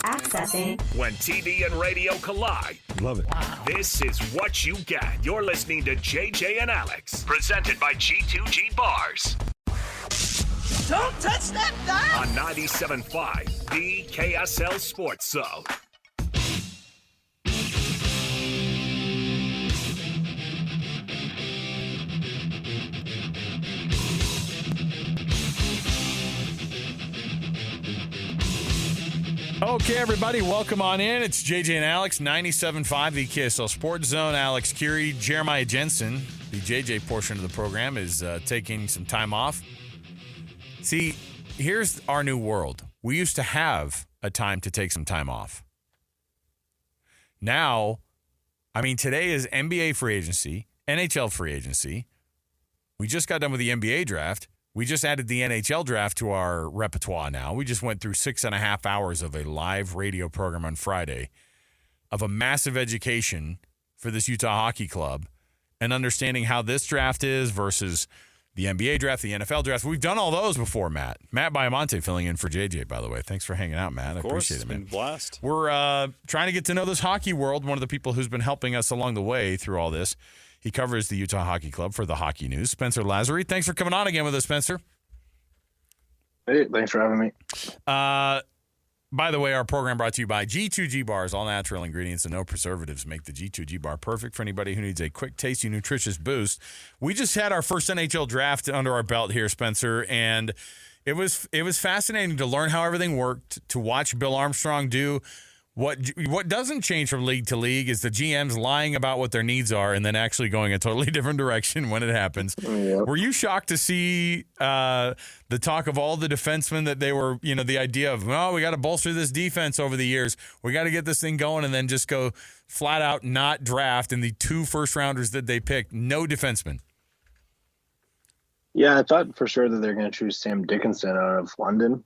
Accessing. When TV and radio collide. Love it. Wow. This is what you get. You're listening to JJ and Alex, presented by G2G Bars. Don't touch that dial! On 97.5, the KSL Sports Zone. Okay, everybody, welcome on in. It's JJ and Alex, 97.5, the KSL Sports Zone. Alex Curie, Jeremiah Jensen, the JJ portion of the program, is taking some time off. See, here's our new world. We used to have a time to take some time off. Now, I mean, today is NBA free agency, NHL free agency. We just got done with the NBA draft. We just added the NHL draft to our repertoire now. We just went through 6.5 hours of a live radio program on Friday of a massive education for this Utah Hockey Club and understanding how this draft is versus the NBA draft, the NFL draft. We've done all those before, Matt. Matt Baiamonte filling in for JJ, by the way. Thanks for hanging out, Matt. I appreciate it, man. It's been a blast. We're trying to get to know this hockey world. One of the people who's been helping us along the way through all this. He covers the Utah Hockey Club for the Hockey News. Spencer Lazary. Thanks for coming on again with us, Spencer. Hey, thanks for having me. By the way, our program brought to you by G2G Bars. All natural ingredients and no preservatives make the G2G Bar perfect for anybody who needs a quick, tasty, nutritious boost. We just had our first NHL draft under our belt here, Spencer, and it was fascinating to learn how everything worked, to watch Bill Armstrong do. What doesn't change from league to league is the GMs lying about what their needs are and then actually going a totally different direction when it happens. Yep. Were you shocked to see the talk of all the defensemen that they were, the idea of, well, we got to bolster this defense over the years. We got to get this thing going and then just go flat out not draft in the 2 first-rounders that they picked, no defensemen? Yeah, I thought for sure that they're going to choose Sam Dickinson out of London.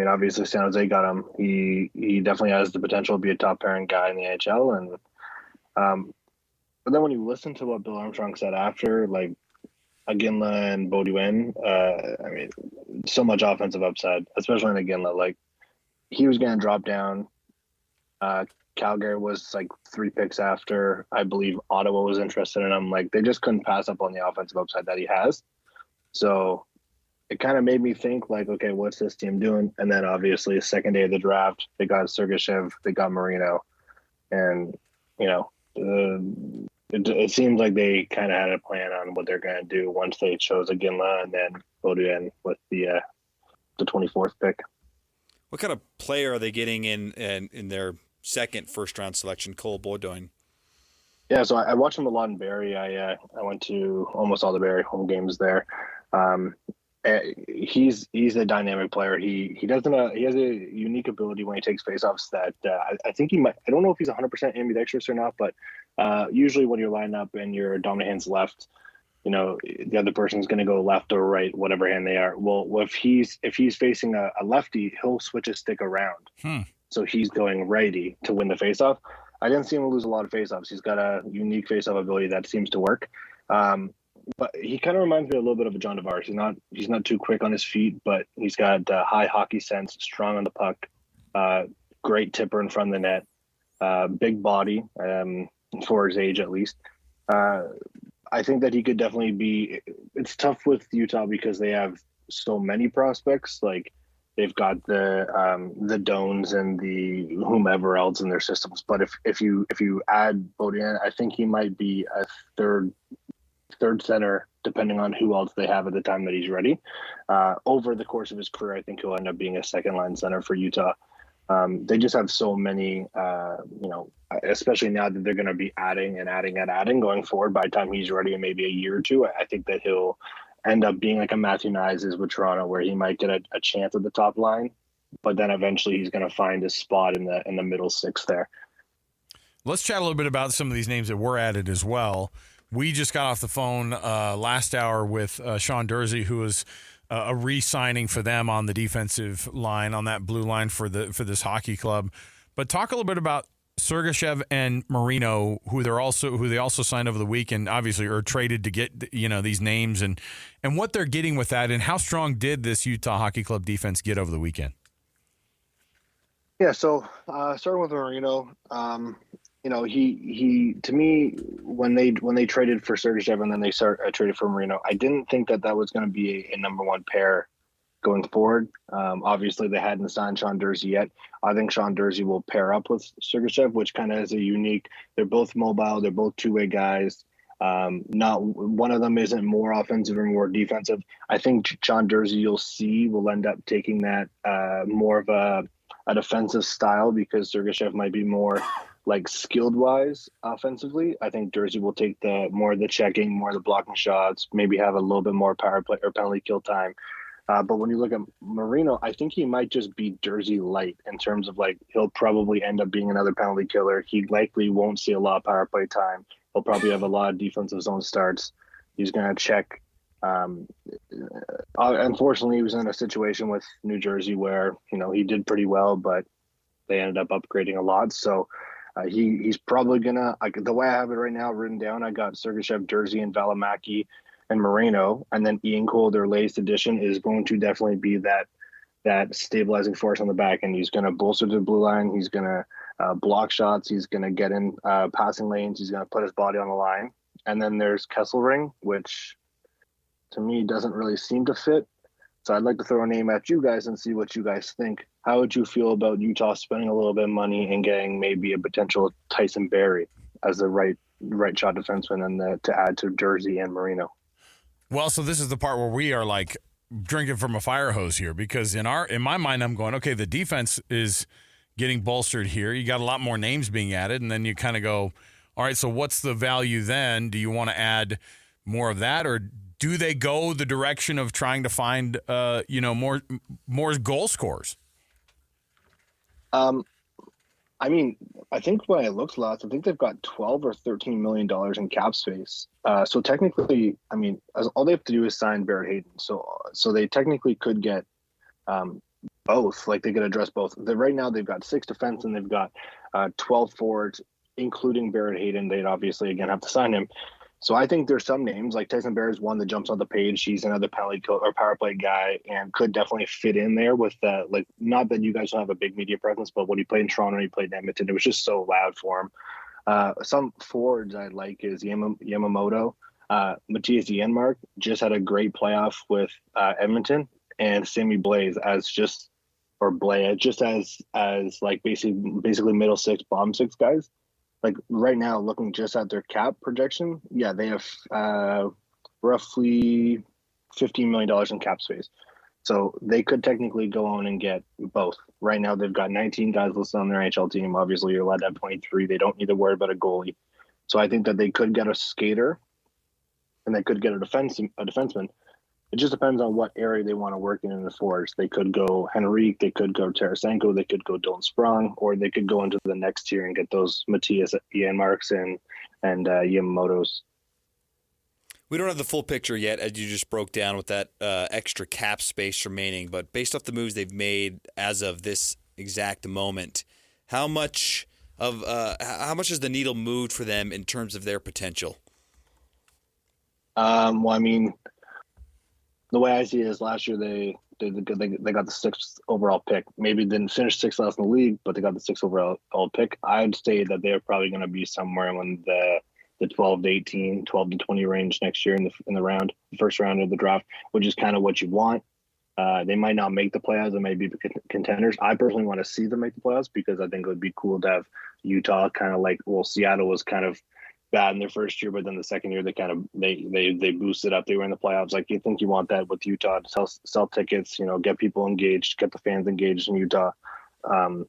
Obviously San Jose got him. He definitely has the potential to be a top pairing guy in the NHL. But then when you listen to what Bill Armstrong said after, like Iginla and Beaudoin, so much offensive upside, especially in Iginla. Like he was going to drop down. Calgary was like 3 picks after. I believe Ottawa was interested in him. Like they just couldn't pass up on the offensive upside that he has. So it kind of made me think like, okay, what's this team doing? And then obviously the second day of the draft, they got Sergachev, they got Marino. And, it seems like they kind of had a plan on what they're going to do once they chose Iginla and then Beaudoin with the 24th pick. What kind of player are they getting in their second first-round selection, Cole Beaudoin? Yeah, so I watched him a lot in Barrie. I went to almost all the Barrie home games there. He's a dynamic player. He has a unique ability when he takes faceoffs that I think he might. I don't know if he's 100% ambidextrous or not, but usually when you're lining up and your dominant hand's left, the other person's going to go left or right, whatever hand they are. Well, if he's facing a lefty, he'll switch his stick around. So he's going righty to win the faceoff. I didn't see him lose a lot of faceoffs. He's got a unique faceoff ability that seems to work. But he kind of reminds me a little bit of a John Tavares. He's not too quick on his feet, but he's got high hockey sense, strong on the puck, great tipper in front of the net, big body for his age at least. I think that he could definitely be. It's tough with Utah because they have so many prospects. Like they've got the Doans and the whomever else in their systems. But if you add Beaudoin, I think he might be a third center, depending on who else they have at the time that he's ready. Over the course of his career, I think he'll end up being a second line center for Utah. They just have so many, especially now that they're going to be adding going forward. By the time he's ready in maybe a year or two, I think that he'll end up being like a Matthew Nyes is with Toronto, where he might get a chance at the top line, but then eventually he's going to find his spot in the middle 6 there. Let's chat a little bit about some of these names that were added as well. We just got off the phone last hour with Sean Dursey, who is a re-signing for them on the defensive line, on that blue line for this hockey club. But talk a little bit about Sergachev and Marino, who they also signed over the weekend, obviously, or traded to get these names and what they're getting with that, and how strong did this Utah Hockey Club defense get over the weekend? Yeah, so starting with Marino, he to me when they traded for Sergachev and then they traded for Marino, I didn't think that was going to be a number one pair going forward. Obviously, they hadn't signed Sean Durzi yet. I think Sean Durzi will pair up with Sergachev, which kind of is a unique. They're both mobile. They're both two-way guys. Not one of them isn't more offensive or more defensive. I think Sean Durzi, you'll see, will end up taking that more of a defensive style because Sergachev might be more like skilled wise offensively. I think Durzi will take the more of the checking, more of the blocking shots, maybe have a little bit more power play or penalty kill time. But when you look at Marino, I think he might just be Durzi light in terms of like he'll probably end up being another penalty killer. He likely won't see a lot of power play time. He'll probably have a lot of defensive zone starts. He's going to check. Unfortunately, he was in a situation with New Jersey where he did pretty well, but they ended up upgrading a lot. So he's probably gonna. The way I have it right now written down, I got Sergachev, Durzi, and Valimaki and Moreno, and then Ian Cole, their latest addition, is going to definitely be that stabilizing force on the back end. He's going to bolster the blue line. He's going to block shots. He's going to get in passing lanes. He's going to put his body on the line. And then there's Kesselring, which to me doesn't really seem to fit. So I'd like to throw a name at you guys and see what you guys think. How would you feel about Utah spending a little bit of money and getting maybe a potential Tyson Barrie as the right shot defenseman and to add to Durzi and Marino? Well, so this is the part where we are like drinking from a fire hose here because in my mind I'm going, okay, the defense is getting bolstered here. You got a lot more names being added, and then you kind of go, all right, so what's the value then? Do you want to add more of that, or do they go the direction of trying to find more goal scorers? I mean, I think when I looked last, I think they've got $12 or $13 million in cap space. So technically, I mean, all they have to do is sign Barrett Hayton. So they technically could get both. Like they could address both. Right now, they've got 6 defense and they've got 12 forwards, including Barrett Hayton. They'd obviously again have to sign him. So I think there's some names like Tyson Barrie is one that jumps on the page. He's another penalty kill or power play guy and could definitely fit in there with like not that you guys don't have a big media presence, but when he played in Toronto, he played in Edmonton. It was just so loud for him. Some forwards I like is Yamamoto. Matthias Janmark just had a great playoff with Edmonton, and Sammy Blaze as like basically middle six, bottom six guys. Like right now, looking just at their cap projection, yeah, they have roughly $15 million in cap space. So they could technically go on and get both. Right now, they've got 19 guys listed on their NHL team. Obviously, you're allowed to have 23. They don't need to worry about a goalie. So I think that they could get a skater and they could get a defenseman. It just depends on what area they want to work in the forwards. They could go Henrique, they could go Tarasenko, they could go Dylan Sprong, or they could go into the next tier and get those Matthias Janmarks and Yamamotos. We don't have the full picture yet, as you just broke down with that extra cap space remaining. But based off the moves they've made as of this exact moment, how much has the needle moved for them in terms of their potential? Well, I mean, the way I see it is last year they got the 6th overall pick. Maybe didn't finish 6th last in the league, but they got the 6th overall pick. I'd say that they're probably going to be somewhere in the 12 to 18, 12 to 20 range next year in the first round of the draft, which is kind of what you want. They might not make the playoffs. They might be contenders. I personally want to see them make the playoffs because I think it would be cool to have Utah kind of like, well, Seattle was kind of bad in their first year, but then the second year they kind of they boosted up. They were in the playoffs. Like you think you want that with Utah to sell tickets, get people engaged, get the fans engaged in Utah. I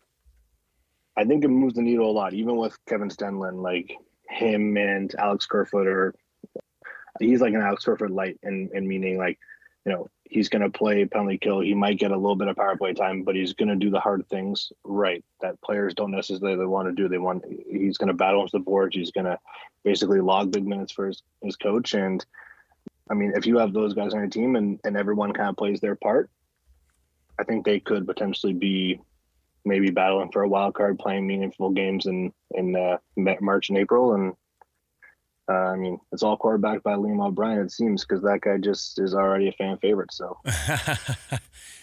think it moves the needle a lot, even with Kevin Stenlund, like him and Alex Kerfoot he's like an Alex Kerfoot light in meaning like, he's going to play penalty kill. He might get a little bit of power play time, but he's going to do the hard things right that players don't necessarily want to do. He's going to battle into the boards. He's going to basically log big minutes for his coach. And I mean, if you have those guys on your team and everyone kind of plays their part, I think they could potentially be maybe battling for a wild card, playing meaningful games in March and April. And I mean, it's all quarterbacked by Liam O'Brien, it seems, because that guy just is already a fan favorite. So,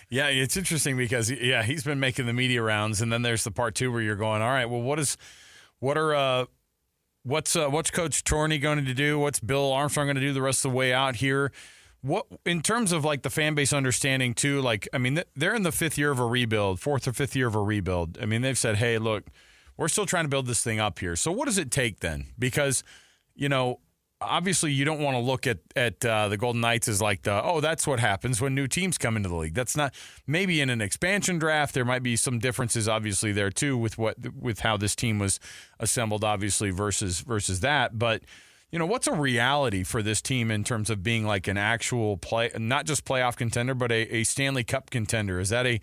yeah, it's interesting because he's been making the media rounds, and then there's the part two where you're going, all right, well, what's Coach Torney going to do? What's Bill Armstrong going to do the rest of the way out here? What in terms of like the fan base understanding too? Like, I mean, they're in the fourth or fifth year of a rebuild. I mean, they've said, hey, look, we're still trying to build this thing up here. So what does it take then? Because obviously you don't want to look at the Golden Knights as like that's what happens when new teams come into the league. That's not, maybe in an expansion draft there might be some differences obviously there too with how this team was assembled obviously versus that. But what's a reality for this team in terms of being like an actual not just playoff contender, but a Stanley Cup contender? Is that a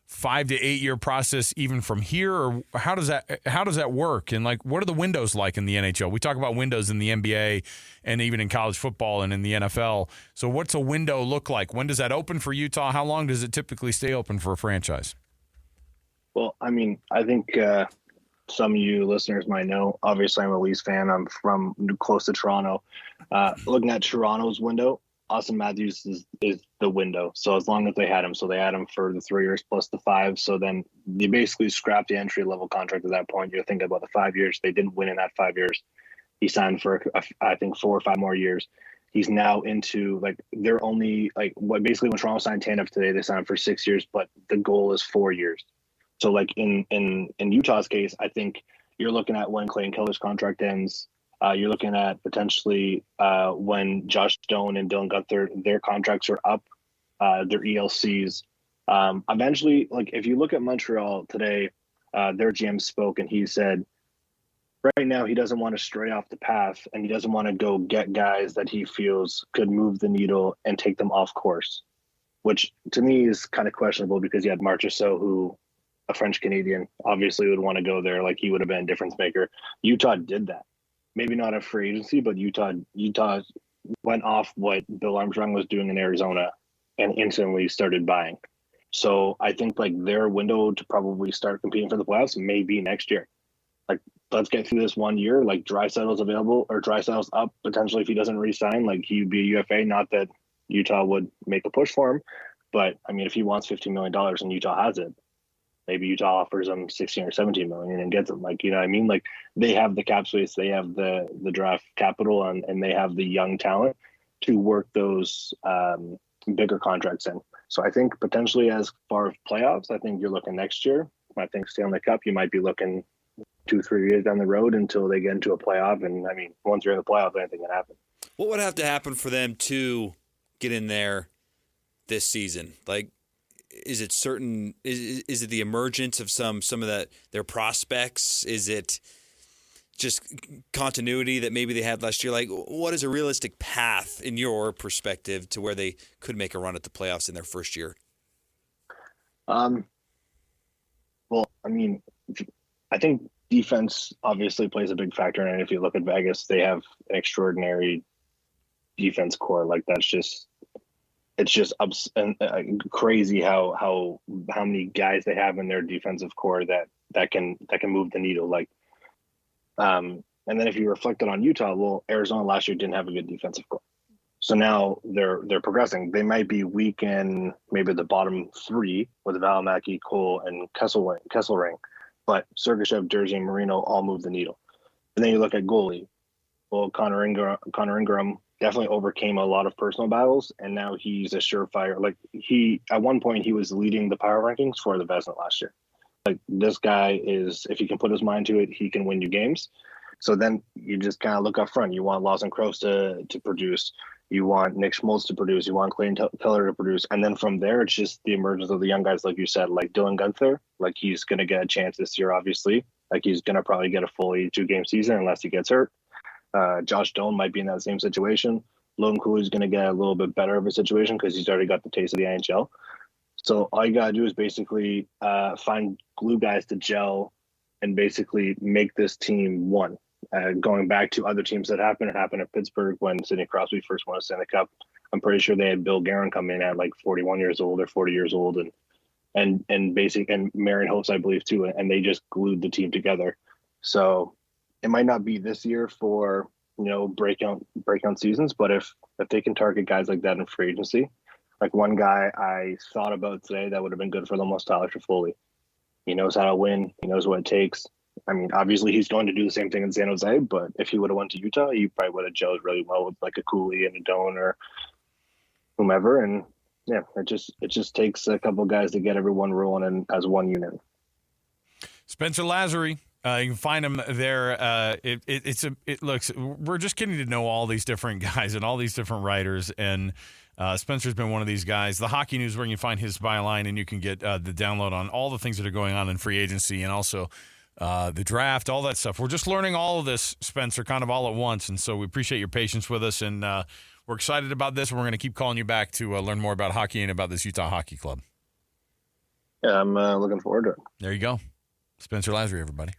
5 to 8 year process even from here, or how does that work? And like, what are the windows like in the NHL? We talk about windows in the NBA and even in college football and in the NFL. So what's a window look like? When does that open for Utah? How long does it typically stay open for a franchise? Well, I mean, I think some of you listeners might know, obviously I'm a Leafs fan. I'm from close to Toronto. Looking at Toronto's window, Austin Matthews is the window. So as long as they had him, so they had him for the 3 years plus the 5. So then you basically scrap the entry level contract at that point. You're thinking about the 5 years. They didn't win in that 5 years. He signed for, I think, 4 or 5 more years. He's now into like, they're only like when Toronto signed Tanev today, they signed for 6 years, but the goal is 4 years. So like in Utah's case, I think you're looking at when Clayton Keller's contract ends. You're looking at potentially when Josh Stone and Dylan Guenther, their contracts are up, their ELCs. Eventually, like if you look at Montreal today, their GM spoke and he said, right now he doesn't want to stray off the path and he doesn't want to go get guys that he feels could move the needle and take them off course, which to me is kind of questionable because you had Marchessault, who a French Canadian obviously would want to go there. Like he would have been a difference maker. Utah did that. Maybe not a free agency, but Utah went off what Bill Armstrong was doing in Arizona and instantly started buying. So I think like their window to probably start competing for the playoffs may be next year. Like let's get through this 1 year. Like Draisaitl's available or Draisaitl's up potentially if he doesn't re-sign. Like he'd be a UFA. Not that Utah would make a push for him, but I mean if he wants $15 million and Utah has it, maybe Utah offers them 16 or 17 million and gets them. Like, you know what I mean? Like they have the cap space, they have the draft capital and they have the young talent to work those bigger contracts in. So I think potentially as far as playoffs, I think you're looking next year. I think Stanley Cup, you might be looking 2-3 years down the road until they get into a playoff. And I mean, once you're in the playoff, anything can happen. What would have to happen for them to get in there this season? Like, is it certain? Is it the emergence of some of that their prospects? Is it just continuity that maybe they had last year? Like, what is a realistic path in your perspective to where they could make a run at the playoffs in their first year? Well, I mean, I think defense obviously plays a big factor in it. If you look at Vegas, they have an extraordinary defense core. Like it's just crazy how many guys they have in their defensive core that can move the needle. Like, and then if you reflected on Utah, well, Arizona last year didn't have a good defensive core, so now they're progressing. They might be weak in maybe the bottom 3 with Valimaki, Cole, and Kesselring, but Sergachev, Jersey, and Marino all move the needle. And then you look at goalie. Well, Connor Ingram definitely overcame a lot of personal battles, and now he's a surefire. Like at one point he was leading the power rankings for the Vezina last year. Like this guy is, if he can put his mind to it, he can win you games. So then you just kind of look up front. You want Lawson Cross to produce. You want Nick Schmaltz to produce. You want Clayton Keller to produce. And then from there, it's just the emergence of the young guys, like you said, like Dylan Guenther. Like he's going to get a chance this year, obviously. Like he's going to probably get a full 82-game season unless he gets hurt. Josh Stone might be in that same situation. Logan Cooley's going to get a little bit better of a situation because he's already got the taste of the NHL. So all you got to do is basically find glue guys to gel and basically make this team one. Going back to other teams that happened at Pittsburgh when Sidney Crosby first won a Stanley Cup. I'm pretty sure they had Bill Guerin come in at like 41 years old or 40 years old and Marion Holtz, I believe, too. And they just glued the team together. So it might not be this year for breakout seasons. But if they can target guys like that in free agency, like one guy I thought about today that would have been good for them was Tyler Toffoli. He knows how to win. He knows what it takes. I mean, obviously he's going to do the same thing in San Jose, but if he would have went to Utah, he probably would have gelled really well with like a Cooley and a Doan or whomever. And yeah, it just takes a couple guys to get everyone rolling as one unit. Spencer Lazary. You can find him there. It looks. We're just getting to know all these different guys and all these different writers, and Spencer's been one of these guys. The Hockey News, where you can find his byline, and you can get the download on all the things that are going on in free agency, and also the draft, all that stuff. We're just learning all of this, Spencer, kind of all at once, and so we appreciate your patience with us, and we're excited about this. And we're going to keep calling you back to learn more about hockey and about this Utah Hockey Club. Yeah, I'm looking forward to it. There you go, Spencer Lazary, everybody.